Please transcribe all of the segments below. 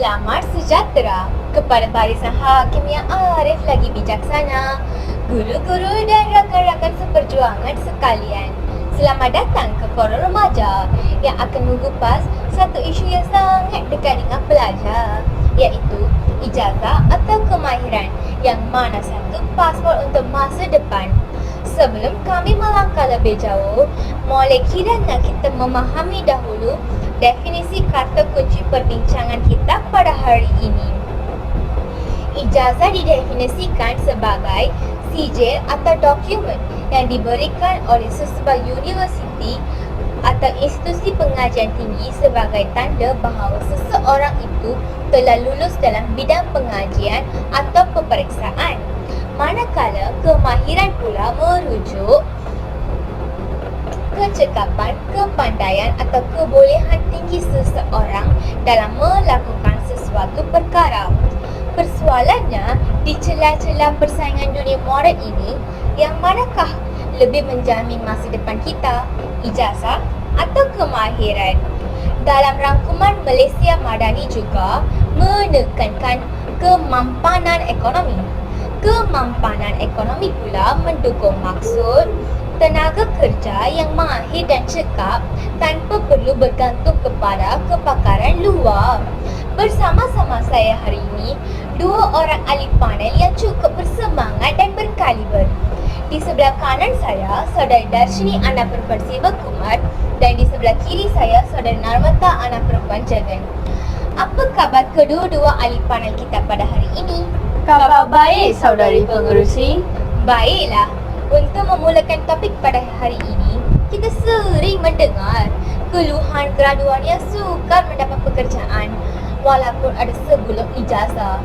Selamat sejahtera kepada barisan hakim yang arif lagi bijaksana, guru-guru dan rakan-rakan seperjuangan sekalian. Selamat datang ke Forum Remaja yang akan mengupas satu isu yang sangat dekat dengan pelajar, iaitu ijazah atau kemahiran, yang mana satu pasport untuk masa depan. Sebelum kami melangkah lebih jauh, boleh kiranya kita memahami dahulu definisi kata kunci perbincangan kita pada hari ini. Ijazah didefinisikan sebagai sijil atau dokumen yang diberikan oleh sesebuah universiti atau institusi pengajian tinggi sebagai tanda bahawa seseorang itu telah lulus dalam bidang pengajian atau peperiksaan. Manakala kemahiran pula merujuk kecekapan, kepandaian atau kebolehan tinggi seseorang dalam melakukan sesuatu perkara. Persoalannya, di celah-celah persaingan dunia moden ini, yang manakah lebih menjamin masa depan kita, ijazah atau kemahiran? Dalam rangkuman Malaysia Madani juga menekankan kemampanan ekonomi. Kemampanan ekonomi pula mendukung maksud tenaga kerja yang mahir dan cekap tanpa perlu bergantung kepada kepakaran luar. Bersama-sama saya hari ini, dua orang ahli panel yang cukup bersemangat dan berkaliber. Di sebelah kanan saya, Saudari Darshini, anak perempuan Siva Kumar, dan di sebelah kiri saya, Saudari Narmata, anak perempuan Jagan. Apa khabar kedua-dua ahli panel kita pada hari ini? Khabar baik, Saudari Pengerusi. Baiklah, untuk memulakan topik pada hari ini, kita sering mendengar keluhan graduan yang sukar mendapat pekerjaan walaupun ada sebelum ijazah.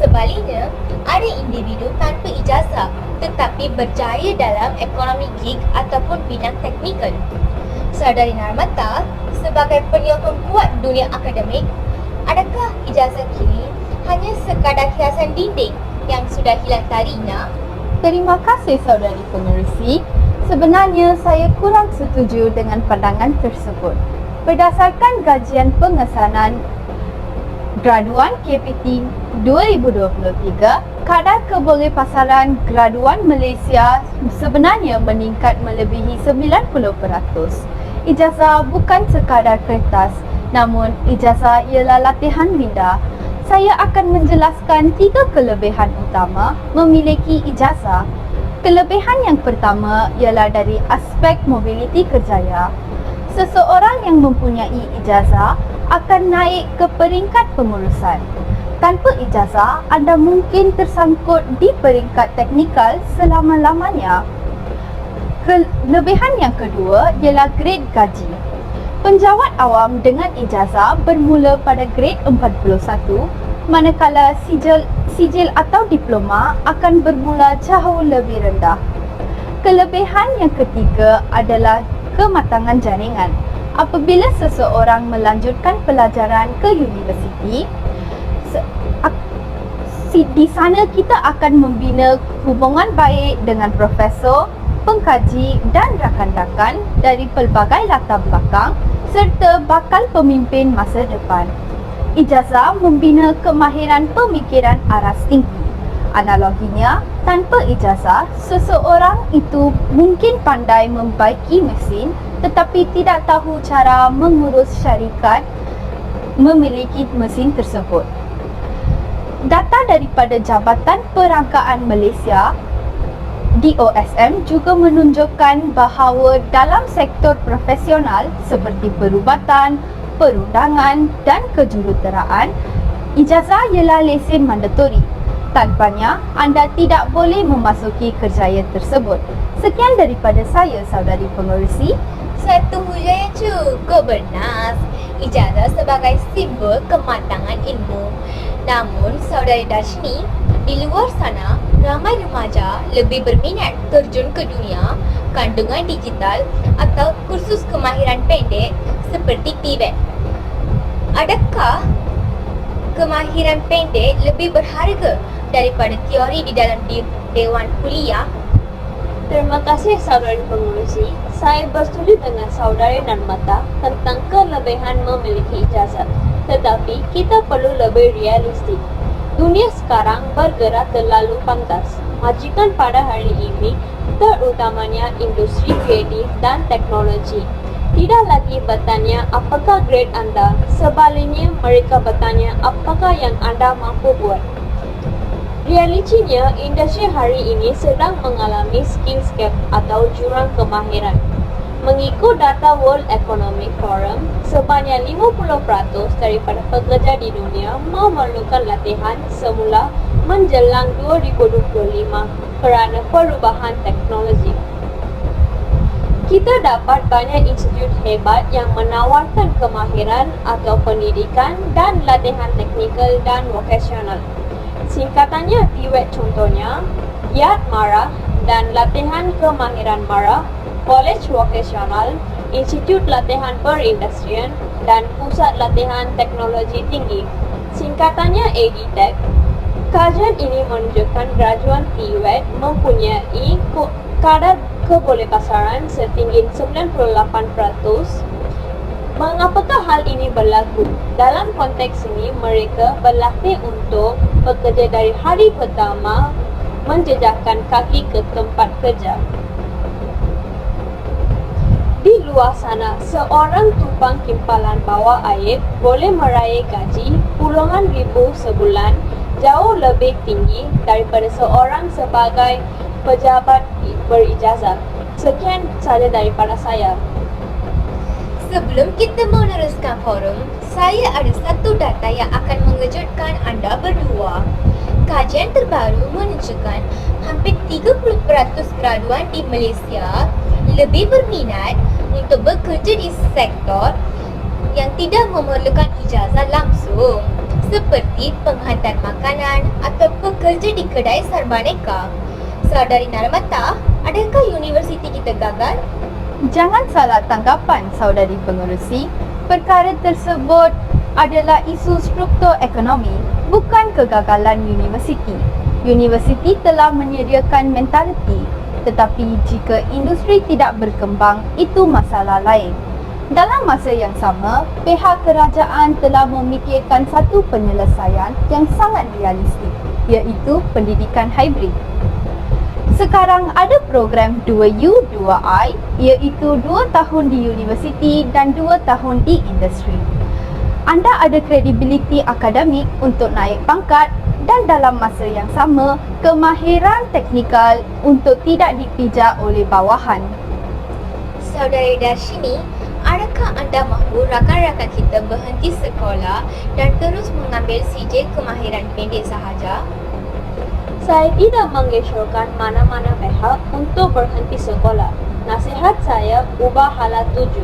Sebaliknya, ada individu tanpa ijazah tetapi berjaya dalam ekonomi gig ataupun bidang teknikal. Saudari Narmata, sebagai penyokong kuat dunia akademik, adakah ijazah kini hanya sekadar hiasan dinding yang sudah hilang tarinya? Terima kasih, Saudari Pengerusi. Sebenarnya saya kurang setuju dengan pandangan tersebut. Berdasarkan kajian pengesanan graduan KPT 2023, kadar kebolehpasaran graduan Malaysia sebenarnya meningkat melebihi 90%. Ijazah bukan sekadar kertas, namun ijazah ialah latihan minda. Saya akan menjelaskan 3 kelebihan utama memiliki ijazah. Kelebihan yang pertama ialah dari aspek mobiliti kerjaya. Seseorang yang mempunyai ijazah akan naik ke peringkat pengurusan. Tanpa ijazah, anda mungkin tersangkut di peringkat teknikal selama-lamanya. Kelebihan yang kedua ialah grade gaji. Penjawat awam dengan ijazah bermula pada grade 41, manakala sijil atau diploma akan bermula jauh lebih rendah. Kelebihan yang ketiga adalah kematangan jaringan. Apabila seseorang melanjutkan pelajaran ke universiti, di sana kita akan membina hubungan baik dengan profesor, pengkaji dan rakan-rakan dari pelbagai latar belakang serta bakal pemimpin masa depan. Ijazah membina kemahiran pemikiran aras tinggi. Analoginya, tanpa ijazah, seseorang itu mungkin pandai membaiki mesin tetapi tidak tahu cara mengurus syarikat memiliki mesin tersebut. Data daripada Jabatan Perangkaan Malaysia DOSM juga menunjukkan bahawa dalam sektor profesional seperti perubatan, perundangan dan kejuruteraan, ijazah ialah lesen mandatori. Tanpanya, anda tidak boleh memasuki kerjaya tersebut. Sekian daripada saya, Saudari Pengerusi. Satu hujah yang cukup bernas. Ijazah sebagai simbol kematangan ilmu. Namun, Saudari Darshini, di luar sana, ramai remaja lebih berminat terjun ke dunia kandungan digital atau kursus kemahiran pendek seperti TVET. Adakah kemahiran pendek lebih berharga daripada teori di dalam dewan kuliah? Terima kasih, Saudari Pengerusi. Saya bersetuju dengan Saudari Narmata tentang kelebihan memiliki ijazah. Tetapi kita perlu lebih realistik. Dunia sekarang bergerak terlalu pantas. Majikan pada hari ini, terutamanya industri kreatif dan teknologi, tidak lagi bertanya apakah grade anda. Sebaliknya, mereka bertanya apakah yang anda mampu buat. Realitinya, industri hari ini sedang mengalami skills gap atau jurang kemahiran. Mengikut data World Economic Forum, sebanyak 50% daripada pekerja di dunia memerlukan latihan semula menjelang 2025 kerana perubahan teknologi. Kita dapat banyak institut hebat yang menawarkan kemahiran atau pendidikan dan latihan teknikal dan vokasional. Singkatannya TVET contohnya, Yat Mara dan Latihan Kemahiran Mara, College Vokasional, Institut Latihan Perindustrian, dan Pusat Latihan Teknologi Tinggi. Singkatannya ADTech. Kajian ini menunjukkan graduan TVET mempunyai kadar kebolehpasaran setinggi 98%. Mengapakah hal ini berlaku? Dalam konteks ini, mereka berlatih untuk bekerja dari hari pertama menjejakkan kaki ke tempat kerja. Di luar sana, seorang tukang kimpalan bawah air boleh meraih gaji puluhan ribu sebulan, jauh lebih tinggi daripada seorang sebagai pejabat berijazah. Sekian saja daripada saya. Sebelum kita meneruskan forum, saya ada satu data yang akan mengejutkan anda berdua. Kajian terbaru menunjukkan hampir 30% graduan di Malaysia lebih berminat untuk bekerja di sektor yang tidak memerlukan ijazah langsung, seperti penghantar makanan atau pekerja di kedai sarbaneka. Saudari Narmata, adakah universiti kita gagal? Jangan salah tanggapan saudari pengerusi. Perkara tersebut adalah isu struktur ekonomi, bukan kegagalan universiti. Universiti telah menyediakan mentaliti, tetapi jika industri tidak berkembang, itu masalah lain. Dalam masa yang sama, pihak kerajaan telah memikirkan satu penyelesaian yang sangat realistik, iaitu pendidikan hybrid. Sekarang ada program 2U 2I, iaitu 2 tahun di universiti dan 2 tahun di industri. Anda ada kredibiliti akademik untuk naik pangkat dan dalam masa yang sama, kemahiran teknikal untuk tidak dipijak oleh bawahan. Saudari Darshini, adakah anda mahu rakan-rakan kita berhenti sekolah dan terus mengambil sijil kemahiran pendek sahaja? Saya tidak mengesyorkan mana-mana pihak untuk berhenti sekolah. Nasihat saya, ubah hala tuju.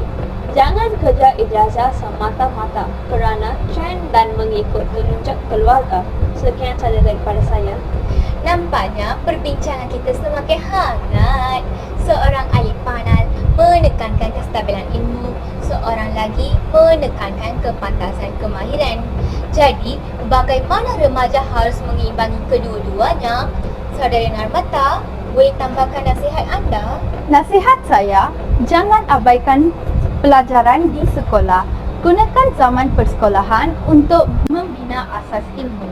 Jangan kejar ijazah semata-mata kerana trend dan mengikut telunjuk keluarga. Sekian saja daripada saya. Nampaknya perbincangan kita semakin hangat. Seorang ahli panel menekankan kestabilan ilmu, seorang lagi menekankan kepantasan kemahiran. Jadi, bagaimana remaja harus mengimbangi kedua-duanya? Saudari Narmata, boleh tambahkan nasihat anda? Nasihat saya, jangan abaikan pelajaran di sekolah. Gunakan zaman persekolahan untuk membina asas ilmu.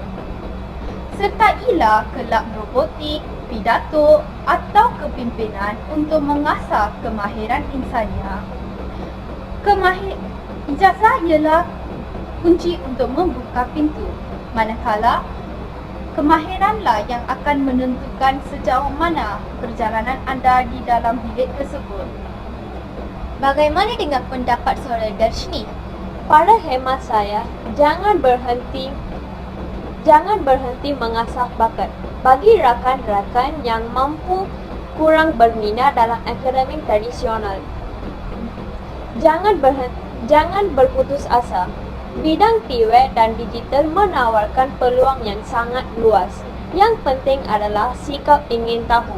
Sertailah kelab robotik, pidato atau kepimpinan untuk mengasah kemahiran insania. Ijazah ialah kunci untuk membuka pintu, manakala kemahiranlah yang akan menentukan sejauh mana perjalanan anda di dalam bilik tersebut. Bagaimana dengan pendapat saudara Darshini? Pada hemat saya, jangan berhenti mengasah bakat. Bagi rakan-rakan yang mampu kurang berminat dalam akademik tradisional, jangan berputus asa. Bidang TVET dan digital menawarkan peluang yang sangat luas. Yang penting adalah sikap ingin tahu.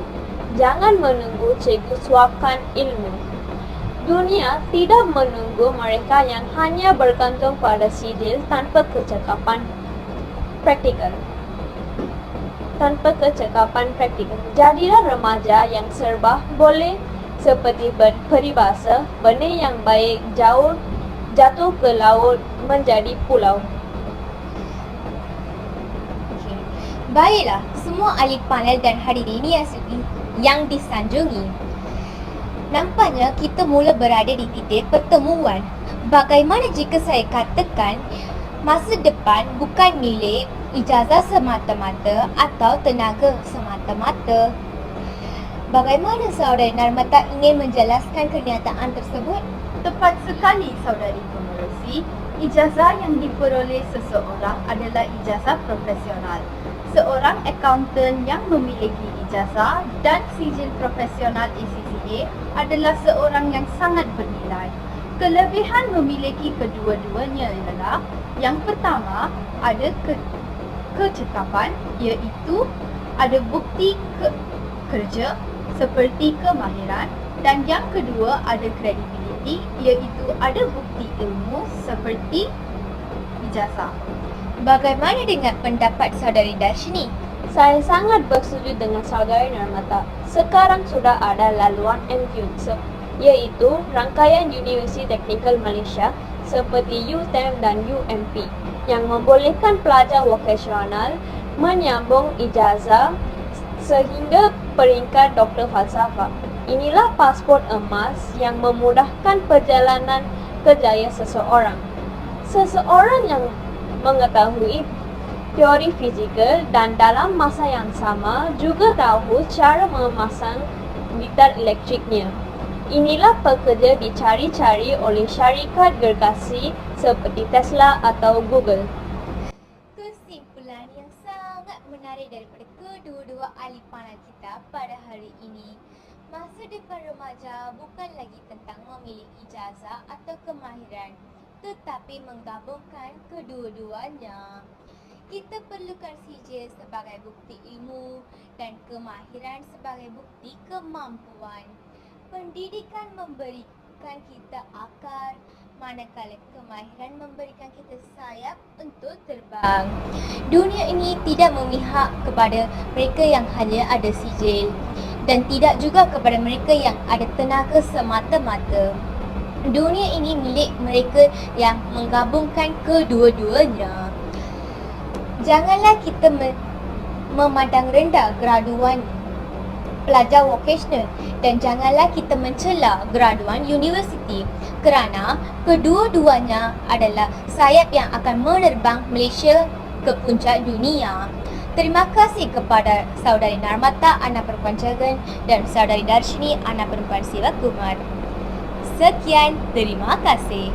Jangan menunggu cikgu suapkan ilmu. Dunia tidak menunggu mereka yang hanya bergantung pada sijil tanpa kecakapan praktikal. Jadilah remaja yang serba boleh, seperti peribahasa, benda yang baik jauh jatuh ke laut menjadi pulau. Okey. Baiklah, semua ahli panel dan hadirin yang disanjungi. Nampaknya kita mula berada di titik pertemuan. Bagaimana jika saya katakan masa depan bukan milik ijazah semata-mata atau tenaga semata-mata? Bagaimana saudari Narmata ingin menjelaskan kenyataan tersebut? Tepat sekali saudari pengerusi, ijazah yang diperoleh seseorang adalah ijazah profesional. Seorang akaunten yang memiliki ijazah dan sijil profesional ACCA adalah seorang yang sangat bernilai. Kelebihan memiliki kedua-duanya ialah yang pertama ada kecekapan, iaitu ada bukti kerja seperti kemahiran, dan yang kedua ada credibility, iaitu ada bukti ilmu seperti ijazah. Bagaimana dengan pendapat saudari Darshini? Saya sangat bersetuju dengan saudari Narmata. Sekarang sudah ada laluan MUTEM, iaitu Rangkaian Universiti Teknikal Malaysia seperti UTEM dan UMP yang membolehkan pelajar vokasional menyambung ijazah sehingga peringkat doktor falsafah. Inilah pasport emas yang memudahkan perjalanan kerjaya seseorang. Seseorang yang mengetahui teori fizikal dan dalam masa yang sama juga tahu cara memasang gitar elektriknya. Inilah pekerja dicari-cari oleh syarikat gergasi seperti Tesla atau Google. Kesimpulan yang sangat menarik daripada kedua-dua ahli panel kita pada hari ini. Masa depan remaja bukan lagi tentang memilih ijazah atau kemahiran, tetapi menggabungkan kedua-duanya. Kita perlukan sijil sebagai bukti ilmu dan kemahiran sebagai bukti kemampuan. Pendidikan memberikan kita akar, manakala kemahiran memberikan kita sayap untuk terbang. Dunia ini tidak memihak kepada mereka yang hanya ada sijil dan tidak juga kepada mereka yang ada tenaga semata-mata. Dunia ini milik mereka yang menggabungkan kedua-duanya. Janganlah kita memandang rendah graduan pelajar vokasional dan janganlah kita mencela graduan universiti kerana kedua-duanya adalah sayap yang akan menerbang Malaysia ke puncak dunia. Terima kasih kepada saudari Narmata, anak perempuan Jagan, dan saudari Darshini, anak perempuan Siva Kumar. Sekian, terima kasih.